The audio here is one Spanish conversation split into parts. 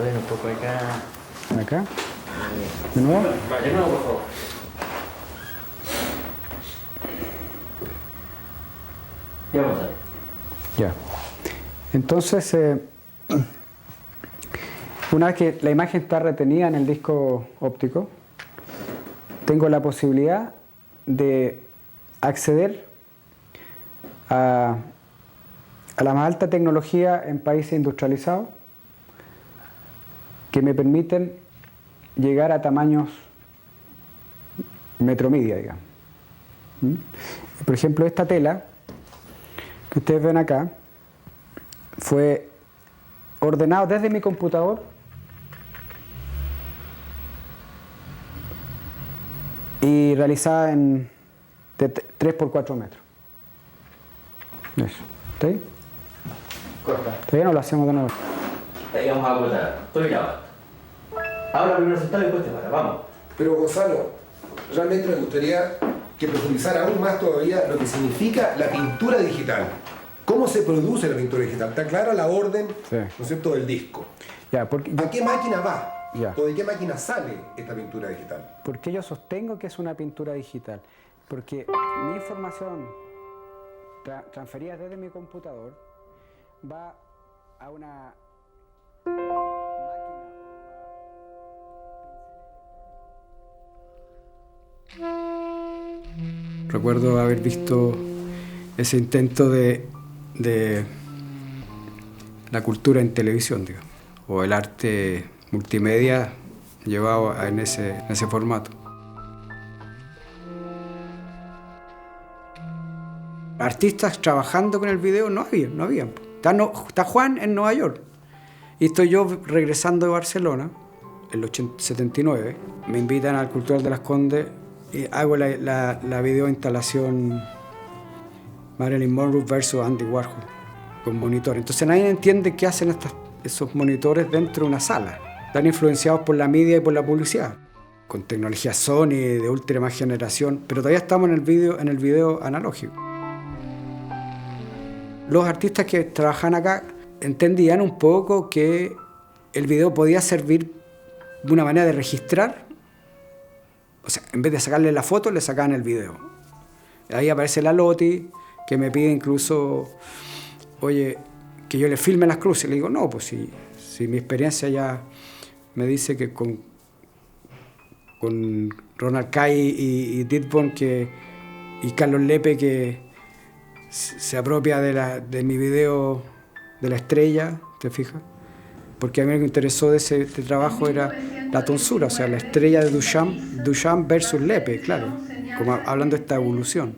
Orden un poco acá. Acá. ¿De nuevo? De nuevo, por favor. Ya vamos a ver. Ya. Entonces, una vez que la imagen está retenida en el disco óptico, tengo la posibilidad de acceder a la más alta tecnología en países industrializados que me permiten llegar a tamaños metromedia, digamos. ¿Mm? Por ejemplo, esta tela que ustedes ven acá fue ordenado desde mi computador y realizada en de 3 por 4 metros. Eso. ¿Está ahí? Corta. Todavía no lo hacemos de nuevo. Ahí vamos a cortar. Estoy grabando. Ahora primero sentado y después te para. Vamos. Pero Gonzalo, realmente me gustaría que profundizara aún más todavía lo que significa la pintura digital. ¿Cómo se produce la pintura digital? Está clara la orden, Sí. ¿no es cierto?, del disco. Ya, porque ¿A qué máquina va? Ya. ¿O de qué máquina sale esta pintura digital? ¿Por qué yo sostengo que es una pintura digital? Porque mi información transferida desde mi computador va a una máquina. Recuerdo haber visto ese intento de la cultura en televisión, digamos, o el arte multimedia llevado en ese formato. Artistas trabajando con el video no había. Está Juan en Nueva York y estoy yo regresando de Barcelona, en el 79. Me invitan al Cultural de Las Condes y hago la videoinstalación Marilyn Monroe versus Andy Warhol con monitores. Entonces nadie entiende qué hacen esos monitores dentro de una sala. Están influenciados por la media y por la publicidad, con tecnología Sony de última generación, pero todavía estamos en el video analógico. Los artistas que trabajan acá entendían un poco que el video podía servir de una manera de registrar. O sea, en vez de sacarle la foto, le sacaban el video. Ahí aparece la Loti, que me pide incluso, oye, que yo le filme las cruces. Le digo, no, pues si mi experiencia ya me dice que con Ronald Kay y Dithborn y Carlos Lepe, que se apropia de mi video de la estrella, ¿te fijas? Porque a mí lo que me interesó de este trabajo era la tonsura, o sea, la estrella de Duchamp versus Lepe, claro, como hablando de esta evolución.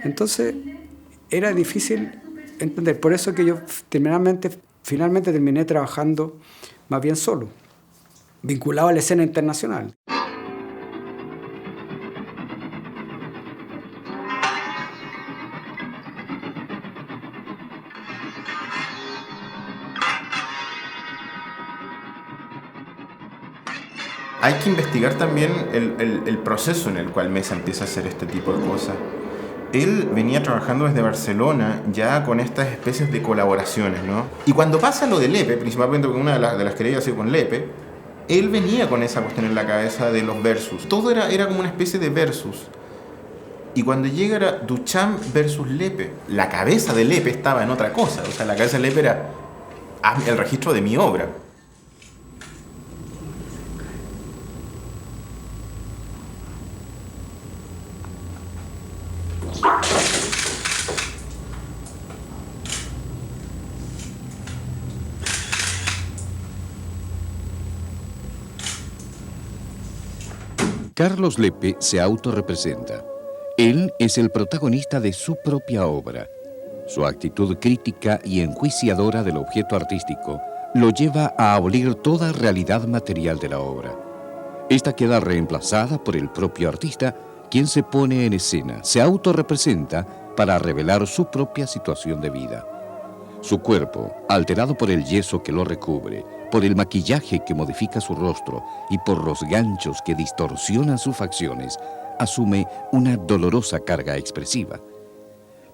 Entonces, era difícil entender, por eso que yo finalmente terminé trabajando más bien solo, vinculado a la escena internacional. Hay que investigar también el proceso en el cual Mesa empieza a hacer este tipo de cosas. Él venía trabajando desde Barcelona ya con estas especies de colaboraciones, ¿no? Y cuando pasa lo de Lepe, principalmente porque una de las querellas ha sido con Lepe, él venía con esa cuestión en la cabeza de los versus. Todo era como una especie de versus. Y cuando llega era Duchamp versus Lepe, la cabeza de Lepe estaba en otra cosa. O sea, la cabeza de Lepe era el registro de mi obra. Carlos Lepe se autorrepresenta. Él es el protagonista de su propia obra. Su actitud crítica y enjuiciadora del objeto artístico lo lleva a abolir toda realidad material de la obra. Esta queda reemplazada por el propio artista, quien se pone en escena, se autorrepresenta para revelar su propia situación de vida. Su cuerpo, alterado por el yeso que lo recubre, por el maquillaje que modifica su rostro y por los ganchos que distorsionan sus facciones, asume una dolorosa carga expresiva.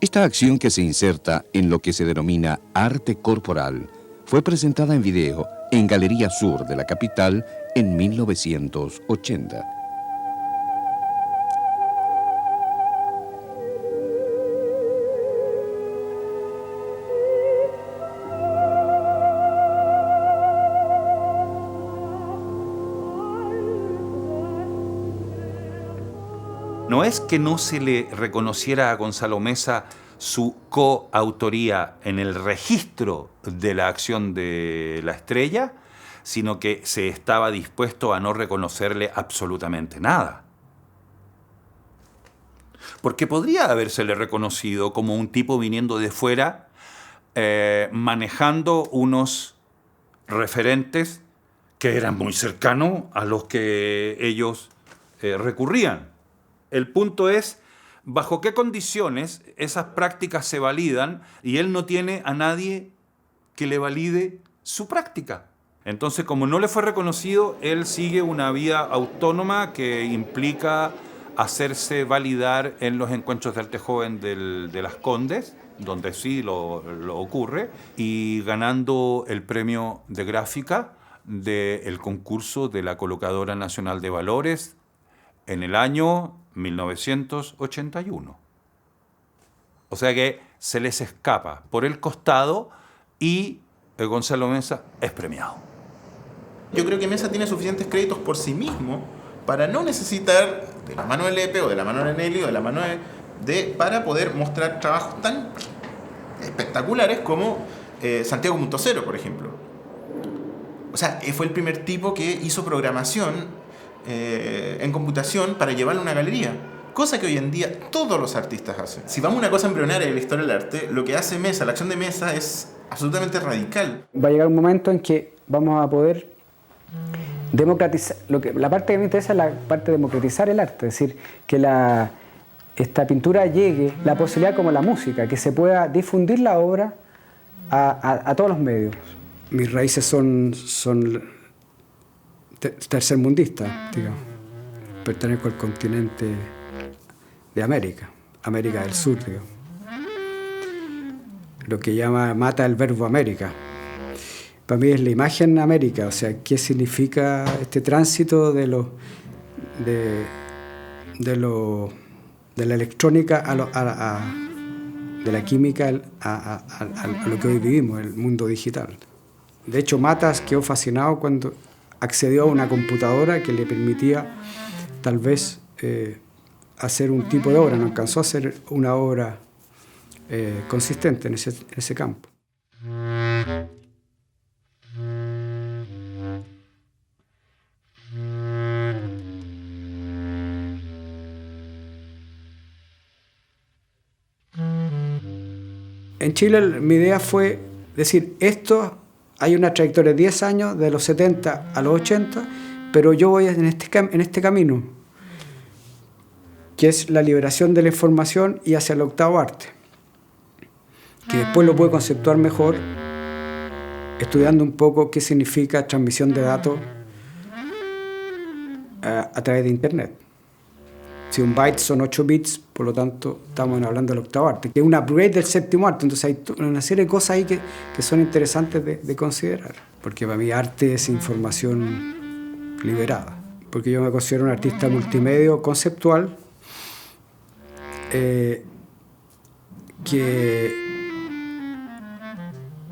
Esta acción, que se inserta en lo que se denomina arte corporal, fue presentada en video en Galería Sur de la capital en 1980. No es que no se le reconociera a Gonzalo Meza su coautoría en el registro de la acción de la estrella, sino que se estaba dispuesto a no reconocerle absolutamente nada. Porque podría habérsele reconocido como un tipo viniendo de fuera, manejando unos referentes que eran muy cercanos a los que ellos recurrían. El punto es bajo qué condiciones esas prácticas se validan y él no tiene a nadie que le valide su práctica. Entonces, como no le fue reconocido, él sigue una vía autónoma que implica hacerse validar en los encuentros de arte joven de Las Condes, donde sí lo ocurre, y ganando el premio de gráfica del concurso de la Colocadora Nacional de Valores en el año 1981. O sea que se les escapa por el costado y Gonzalo Meza es premiado. Yo creo que Meza tiene suficientes créditos por sí mismo para no necesitar de la mano de Lepe o de la mano de Nelly o de la mano para poder mostrar trabajos tan espectaculares como Santiago Punto Cero, por ejemplo. O sea, fue el primer tipo que hizo programación en computación para llevarlo a una galería, cosa que hoy en día todos los artistas hacen. Si vamos a una cosa embrionaria de la historia del arte, lo que hace Meza, la acción de Meza, es absolutamente radical. Va a llegar un momento en que vamos a poder democratizar, la parte que me interesa es la parte de democratizar el arte, es decir, que esta pintura llegue, la posibilidad como la música, que se pueda difundir la obra a todos los medios. Mis raíces son tercermundistas, digamos. Pertenezco al continente de América del Sur, digamos. Lo que mata el verbo América. Para mí es la imagen América, o sea, qué significa este tránsito de la electrónica de la química a lo que hoy vivimos, el mundo digital. De hecho, Matas quedó fascinado cuando accedió a una computadora que le permitía tal vez hacer un tipo de obra, no alcanzó a hacer una obra consistente en ese campo. En Chile mi idea fue decir, hay una trayectoria de 10 años, de los 70 a los 80, pero yo voy en este camino, que es la liberación de la información y hacia el octavo arte, que después lo puedo conceptuar mejor estudiando un poco qué significa transmisión de datos a través de Internet. Si un byte son 8 bits, por lo tanto estamos hablando del octavo arte, que es un upgrade del séptimo arte. Entonces hay una serie de cosas ahí que son interesantes de considerar, porque para mí arte es información liberada, porque yo me considero un artista multimedia conceptual que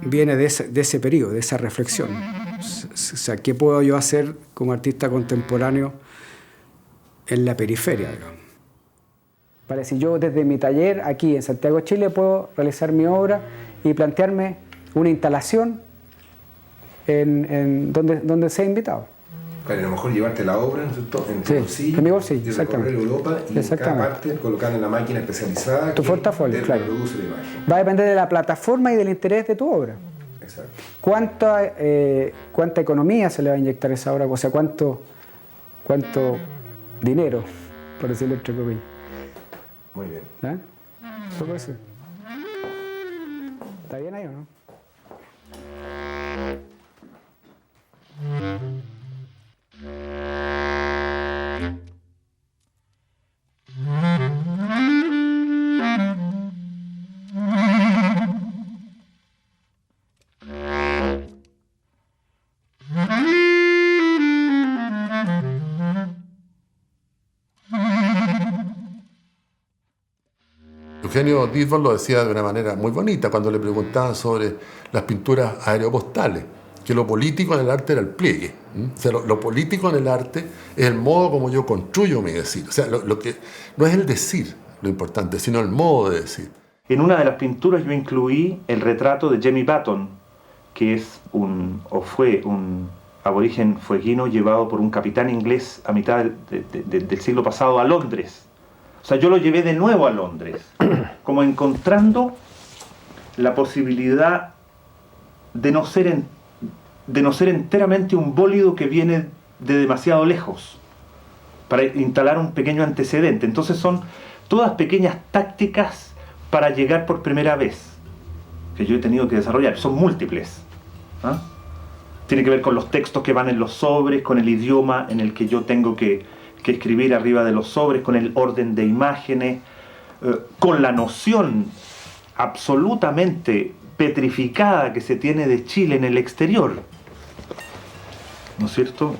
viene de ese periodo, de esa reflexión. O sea, ¿qué puedo yo hacer como artista contemporáneo en la periferia, digamos? Para si yo desde mi taller aquí en Santiago, Chile, puedo realizar mi obra y plantearme una instalación en donde sea invitado. Claro, a lo mejor llevarte la obra en tu bolsillo, en mi bolsillo, y exactamente. recorrer Europa y en cada parte colocarla en la máquina especializada tu portafolio, claro. Reproduce la imagen. Va a depender de la plataforma y del interés de tu obra. Exacto. ¿Cuánta economía se le va a inyectar a esa obra? O sea, ¿cuánto dinero, por decirlo entre comillas? Muy bien. ¿Ah? ¿Qué puede ser? ¿Está bien ahí o no? Eugenio Díaz lo decía de una manera muy bonita cuando le preguntaban sobre las pinturas aeropostales, que lo político en el arte era el pliegue. O sea, lo político en el arte es el modo como yo construyo mi decir. O sea, lo que no es el decir lo importante, sino el modo de decir. En una de las pinturas yo incluí el retrato de Jamie Button, que es fue un aborigen fueguino llevado por un capitán inglés a mitad del siglo pasado a Londres. O sea, yo lo llevé de nuevo a Londres, como encontrando la posibilidad de no ser enteramente un bólido que viene de demasiado lejos, para instalar un pequeño antecedente. Entonces son todas pequeñas tácticas para llegar por primera vez, que yo he tenido que desarrollar. Son múltiples. ¿Ah? Tiene que ver con los textos que van en los sobres, con el idioma en el que yo tengo que escribir arriba de los sobres, con el orden de imágenes, con la noción absolutamente petrificada que se tiene de Chile en el exterior. ¿No es cierto?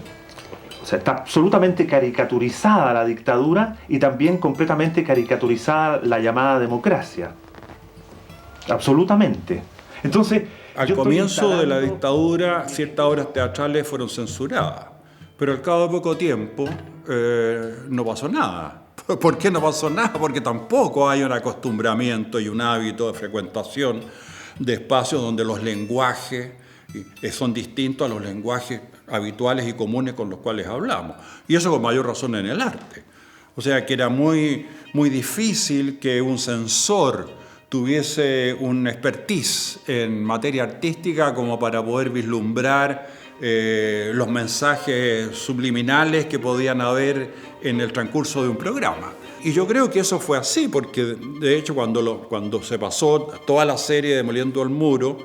O sea, está absolutamente caricaturizada la dictadura y también completamente caricaturizada la llamada democracia. Absolutamente. Entonces, al comienzo de la dictadura, ciertas obras teatrales fueron censuradas, pero al cabo de poco tiempo no pasó nada. ¿Por qué no pasó nada? Porque tampoco hay un acostumbramiento y un hábito de frecuentación de espacios donde los lenguajes son distintos a los lenguajes habituales y comunes con los cuales hablamos. Y eso con mayor razón en el arte. O sea que era muy, muy difícil que un censor tuviese un expertise en materia artística como para poder vislumbrar los mensajes subliminales que podían haber en el transcurso de un programa. Y yo creo que eso fue así, porque de hecho cuando se pasó toda la serie Demoliendo el Muro,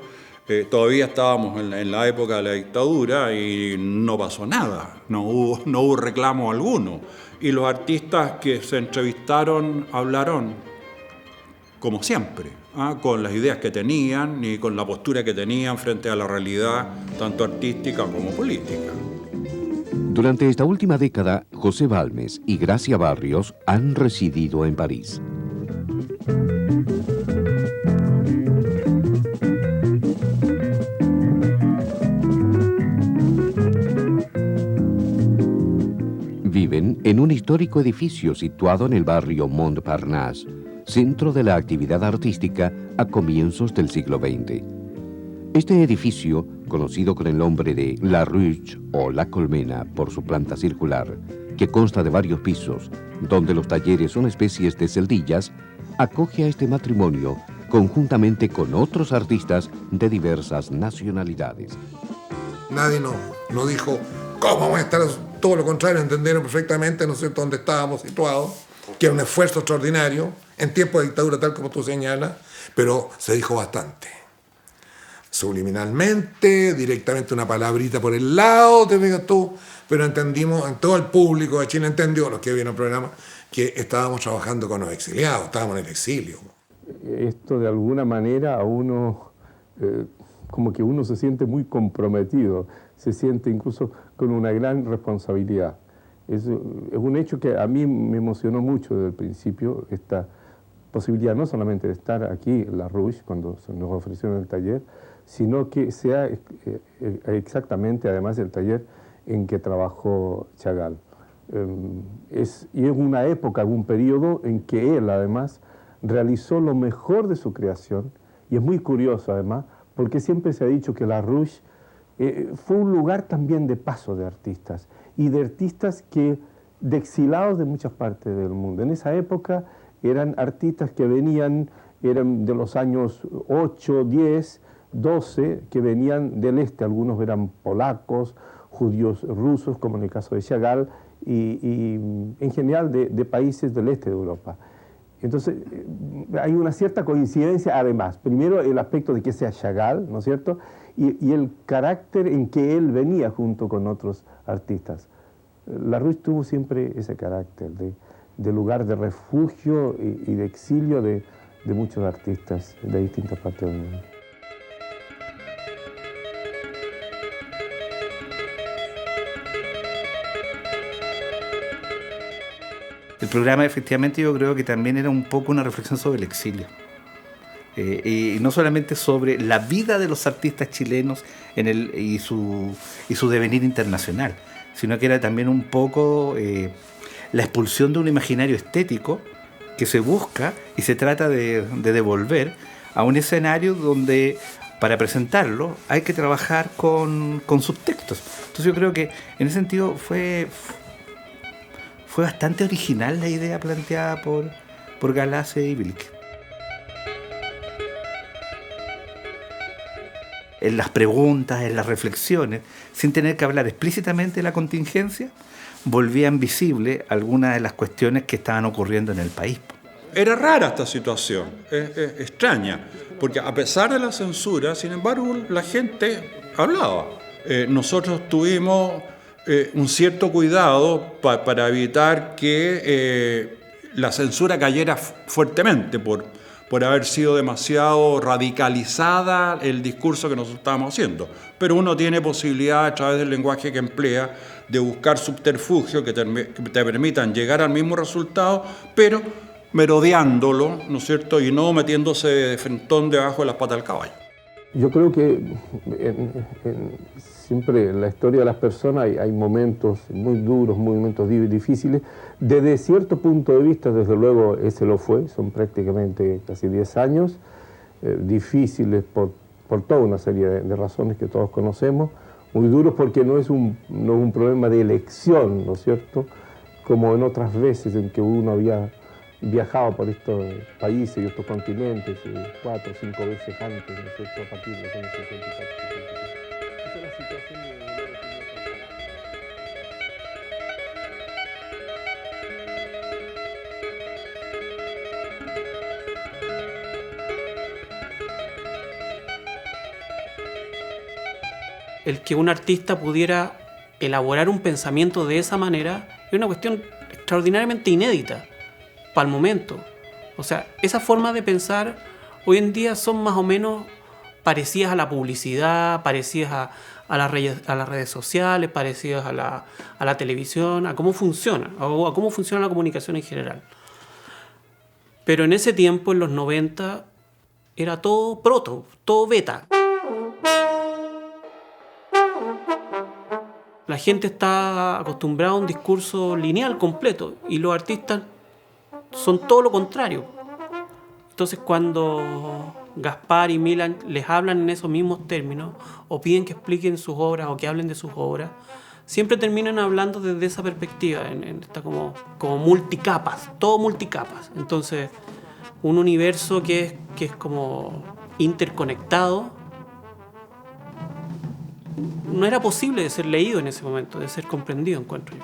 todavía estábamos en la época de la dictadura y no pasó nada, no hubo reclamo alguno. Y los artistas que se entrevistaron hablaron como siempre, con las ideas que tenían y con la postura que tenían frente a la realidad, tanto artística como política. Durante esta última década, José Balmes y Gracia Barrios han residido en París. Viven en un histórico edificio situado en el barrio Montparnasse, centro de la actividad artística a comienzos del siglo XX. Este edificio, conocido con el nombre de La Ruche o La Colmena por su planta circular, que consta de varios pisos, donde los talleres son especies de celdillas, acoge a este matrimonio conjuntamente con otros artistas de diversas nacionalidades. Nadie no dijo, ¿cómo vamos a estar? Todo lo contrario, entendieron perfectamente, ¿no es cierto?, dónde estábamos situados, que era un esfuerzo extraordinario, en tiempos de dictadura, tal como tú señalas, pero se dijo bastante. Subliminalmente, directamente una palabrita por el lado, te digo tú, pero entendimos, en todo el público de Chile entendió, los que vieron el programa, que estábamos trabajando con los exiliados, estábamos en el exilio. Esto de alguna manera a uno, como que uno se siente muy comprometido, se siente incluso con una gran responsabilidad. Es un hecho que a mí me emocionó mucho desde el principio, esta posibilidad no solamente de estar aquí en La Ruche cuando nos ofrecieron el taller, sino que sea exactamente además el taller en que trabajó Chagall. Y es una época, un periodo en que él además realizó lo mejor de su creación, y es muy curioso además, porque siempre se ha dicho que La Ruche fue un lugar también de paso de artistas, y de artistas de exilados de muchas partes del mundo. En esa época eran artistas que eran de los años 8, 10, 12, que venían del este. Algunos eran polacos, judíos rusos, como en el caso de Chagall, y en general de países del este de Europa. Entonces, hay una cierta coincidencia además. Primero, el aspecto de que sea Chagall, ¿no es cierto?, y el carácter en que él venía junto con otros artistas. La Ruche tuvo siempre ese carácter de lugar de refugio y de exilio de muchos artistas de distintas partes del mundo. El programa efectivamente yo creo que también era un poco una reflexión sobre el exilio. Y no solamente sobre la vida de los artistas chilenos y su devenir internacional, sino que era también un poco la expulsión de un imaginario estético que se busca y se trata de devolver a un escenario donde para presentarlo hay que trabajar con subtextos. Entonces yo creo que en ese sentido fue bastante original la idea planteada por Galace y Vilche. En las preguntas, en las reflexiones, sin tener que hablar explícitamente de la contingencia, volvían visibles algunas de las cuestiones que estaban ocurriendo en el país. Era rara esta situación, extraña, porque a pesar de la censura, sin embargo, la gente hablaba. Nosotros tuvimos un cierto cuidado para evitar que la censura cayera fuertemente por haber sido demasiado radicalizada el discurso que nosotros estábamos haciendo. Pero uno tiene posibilidad a través del lenguaje que emplea de buscar subterfugios que te permitan llegar al mismo resultado, pero merodeándolo, ¿no es cierto?, y no metiéndose de frentón debajo de las patas del caballo. Yo creo que siempre en la historia de las personas hay momentos muy duros, momentos difíciles. Desde cierto punto de vista, desde luego, ese lo fue. Son prácticamente casi 10 años difíciles por toda una serie de razones que todos conocemos. Muy duros porque no es un problema de elección, ¿no es cierto?, como en otras veces en que uno había viajado por estos países y estos continentes 4 o 5 veces antes, ¿no es cierto?, a partir de los años 50 y 50. Esa es la situación de el que un artista pudiera elaborar un pensamiento de esa manera es una cuestión extraordinariamente inédita para el momento. O sea, esa forma de pensar hoy en día son más o menos parecidas a la publicidad, parecidas a las redes sociales, parecidas a la televisión, a cómo funciona, o a cómo funciona la comunicación en general. Pero en ese tiempo, en los 90, era todo proto, todo beta. La gente está acostumbrada a un discurso lineal completo y los artistas son todo lo contrario. Entonces cuando Gaspar y Milan les hablan en esos mismos términos o piden que expliquen sus obras o que hablen de sus obras, siempre terminan hablando desde esa perspectiva, está como multicapas, todo multicapas. Entonces un universo que es como interconectado no era posible de ser leído en ese momento, de ser comprendido, encuentro yo.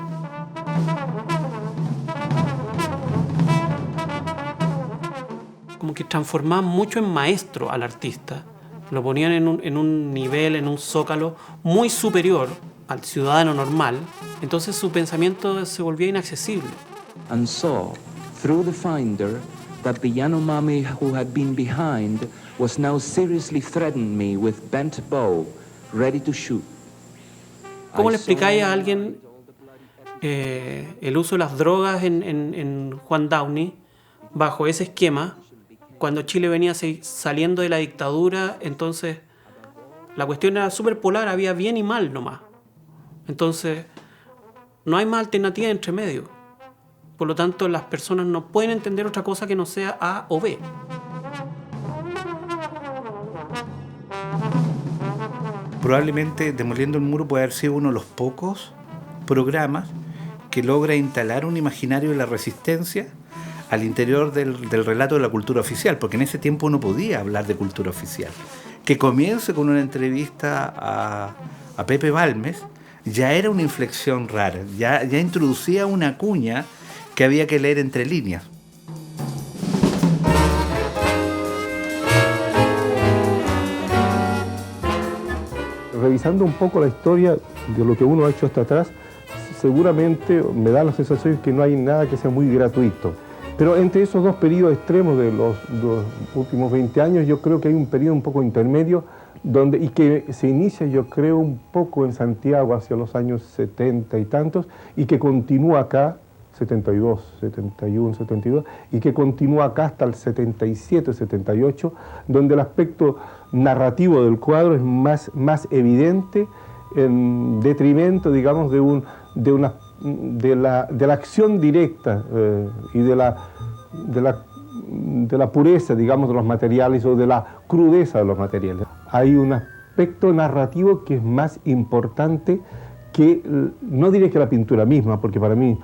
Como que transformaban mucho en maestro al artista, lo ponían en un nivel, en un zócalo muy superior al ciudadano normal, entonces su pensamiento se volvía inaccesible. And saw, through the finder, that the Yanomami who had been behind was now seriously threatening me with bent bow, ready to shoot. ¿Cómo le explicáis a alguien el uso de las drogas en Juan Downey bajo ese esquema? Cuando Chile venía saliendo de la dictadura, entonces la cuestión era súper polar, había bien y mal nomás. Entonces no hay más alternativa entre medio. Por lo tanto, las personas no pueden entender otra cosa que no sea A o B. Probablemente Demoliendo el Muro puede haber sido uno de los pocos programas que logra instalar un imaginario de la resistencia al interior del relato de la cultura oficial, porque en ese tiempo uno podía hablar de cultura oficial. Que comience con una entrevista a Pepe Balmes ya era una inflexión rara, ya introducía una cuña que había que leer entre líneas. Revisando un poco la historia de lo que uno ha hecho hasta atrás, seguramente me da la sensación que no hay nada que sea muy gratuito. Pero entre esos dos periodos extremos de los últimos 20 años, yo creo que hay un periodo un poco intermedio y que se inicia, yo creo, un poco en Santiago hacia los años 70 y tantos, y que continúa acá 72, 71, 72, y que continúa acá hasta el 77, 78, donde el aspecto narrativo del cuadro es más evidente en detrimento, digamos, de la acción directa y de la pureza, digamos, de los materiales o de la crudeza de los materiales. Hay un aspecto narrativo que es más importante que, no diré que la pintura misma, porque para mí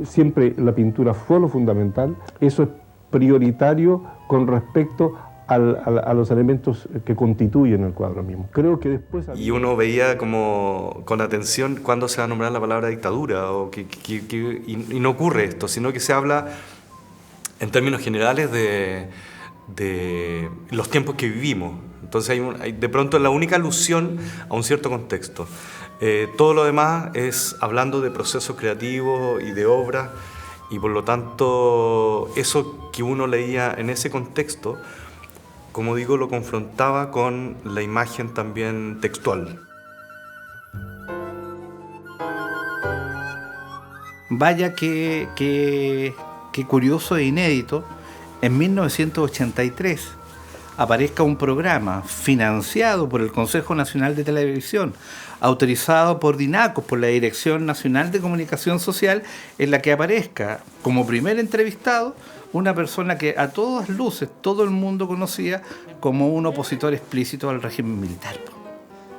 siempre la pintura fue lo fundamental. Eso es prioritario con respecto a los elementos que constituyen el cuadro mismo. Creo que después... Y uno veía como con atención cuándo se va a nombrar la palabra dictadura, y no ocurre esto, sino que se habla en términos generales de los tiempos que vivimos. Entonces hay de pronto la única alusión a un cierto contexto. Todo lo demás es hablando de procesos creativos y de obras, y por lo tanto eso que uno leía en ese contexto, como digo, lo confrontaba con la imagen también textual. Vaya que curioso e inédito, en 1983 aparezca un programa financiado por el Consejo Nacional de Televisión, autorizado por DINACOS, por la Dirección Nacional de Comunicación Social, en la que aparezca como primer entrevistado una persona que a todas luces todo el mundo conocía como un opositor explícito al régimen militar.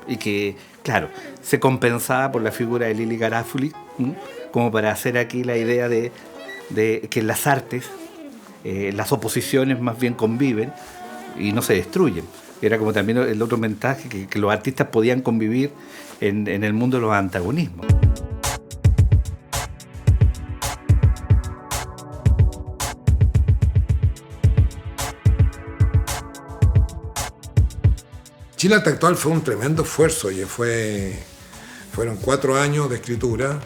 Y que, claro, se compensaba por la figura de Lili Garofalo, como para hacer aquí la idea de que en las artes las oposiciones más bien conviven y no se destruyen. Era como también el otro mensaje, que los artistas podían convivir en el mundo de los antagonismos. Chile Arte Actual fue un tremendo esfuerzo, y fueron 4 años de escritura,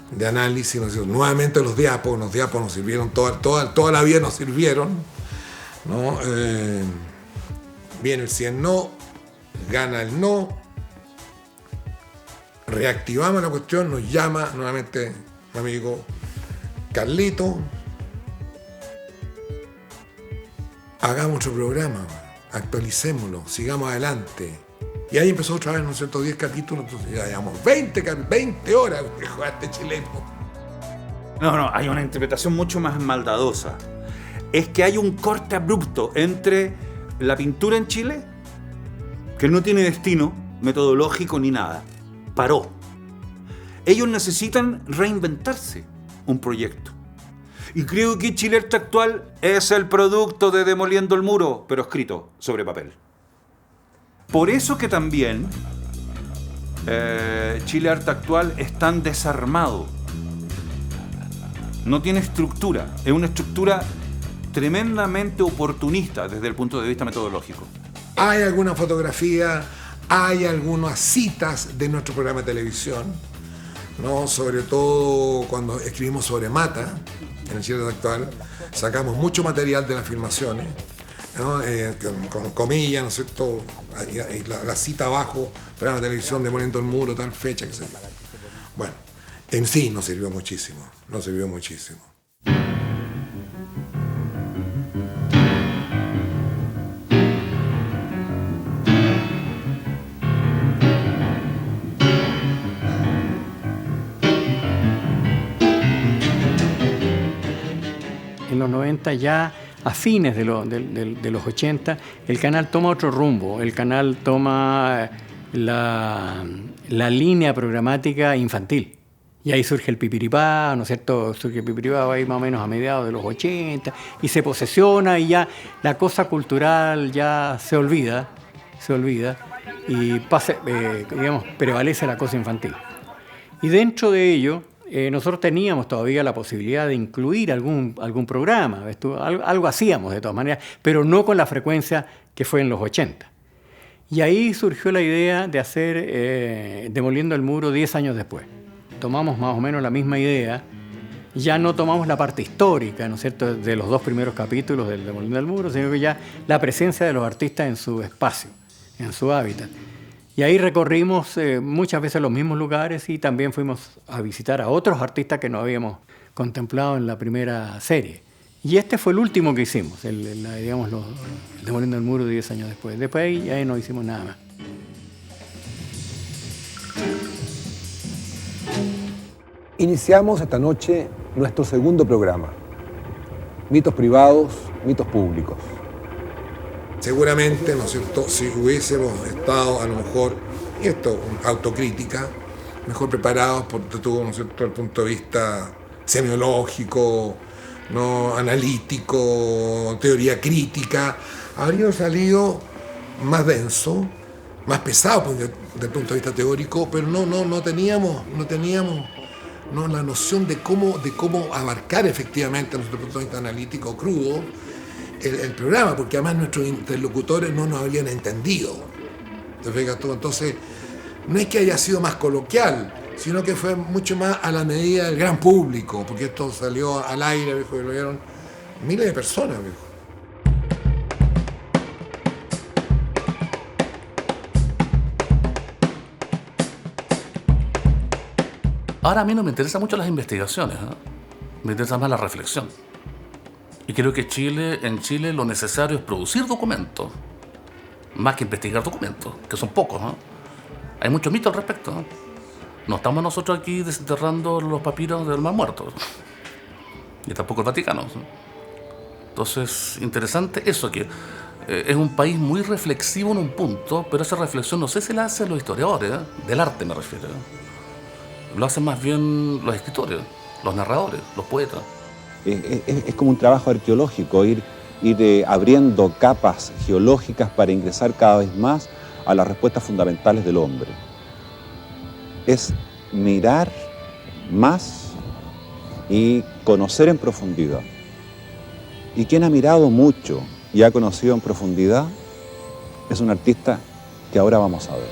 de análisis, nuevamente los diapos nos sirvieron, toda la vida nos sirvieron, ¿no? Viene el 100 no, gana el no, reactivamos la cuestión, nos llama nuevamente mi amigo Carlito, hagamos otro programa, actualicémoslo, sigamos adelante. Y ahí empezó otra vez, ¿no es cierto?, 10 capítulos, entonces ya llevamos 20 horas que jugaste chileno. No, hay una interpretación mucho más maldadosa. Es que hay un corte abrupto entre la pintura en Chile, que no tiene destino metodológico ni nada, paró. Ellos necesitan reinventarse un proyecto. Y creo que Chile Arte Actual es el producto de Demoliendo el Muro, pero escrito sobre papel. Por eso que también Chile Arte Actual es tan desarmado. No tiene estructura, es una estructura tremendamente oportunista desde el punto de vista metodológico. Hay alguna fotografía, hay algunas citas de nuestro programa de televisión, ¿no? Sobre todo cuando escribimos sobre Mata, en el Chile Arte Actual, sacamos mucho material de las filmaciones, ¿no? Con comillas, ¿no es cierto? La cita abajo, programa de televisión, Demoliendo el Muro, tal fecha, que se... Bueno, en sí nos sirvió muchísimo. En los 90 ya, a fines de los 80, el canal toma otro rumbo. El canal toma la línea programática infantil. Y ahí surge el Pipiripá, ¿no es cierto? Surge el Pipiripá ahí más o menos a mediados de los 80, y se posesiona, y ya la cosa cultural ya se olvida, y prevalece la cosa infantil. Y dentro de ello, nosotros teníamos todavía la posibilidad de incluir algún programa, algo hacíamos de todas maneras, pero no con la frecuencia que fue en los 80. Y ahí surgió la idea de hacer Demoliendo el Muro 10 años después. Tomamos más o menos la misma idea, ya no tomamos la parte histórica, ¿no es cierto?, de los 2 primeros capítulos del Demoliendo el Muro, sino que ya la presencia de los artistas en su espacio, en su hábitat. Y ahí recorrimos muchas veces los mismos lugares y también fuimos a visitar a otros artistas que no habíamos contemplado en la primera serie. Y este fue el último que hicimos, digamos, Demoliendo el Muro 10 años después. Después ahí no hicimos nada más. Iniciamos esta noche nuestro segundo programa. Mitos privados, mitos públicos. Seguramente, ¿no es cierto?, si hubiésemos estado a lo mejor, y esto, autocrítica, mejor preparados por todo, ¿no es cierto?, el punto de vista semiológico, ¿no?, analítico, teoría crítica, habría salido más denso, más pesado desde el punto de vista teórico, pero no teníamos la noción de cómo abarcar efectivamente desde el punto de vista analítico crudo el programa, porque además nuestros interlocutores no nos habían entendido. ¿Te fijas tú? Entonces, no es que haya sido más coloquial, sino que fue mucho más a la medida del gran público, porque esto salió al aire, viejo, y lo vieron miles de personas, viejo. Ahora a mí no me interesan mucho las investigaciones, ¿eh? Me interesa más la reflexión. Y creo que en Chile lo necesario es producir documentos, más que investigar documentos, que son pocos, ¿eh? Hay mucho mito al respecto, ¿eh? No estamos nosotros aquí desenterrando los papiros del Mar Muerto, ni tampoco el Vaticano. Entonces, interesante eso, que es un país muy reflexivo en un punto, pero esa reflexión no sé si la hacen los historiadores, ¿eh? Del arte me refiero. Lo hacen más bien los escritores, los narradores, los poetas. Es como un trabajo arqueológico, ir abriendo capas geológicas para ingresar cada vez más a las respuestas fundamentales del hombre. Es mirar más y conocer en profundidad. Y quien ha mirado mucho y ha conocido en profundidad es un artista que ahora vamos a ver.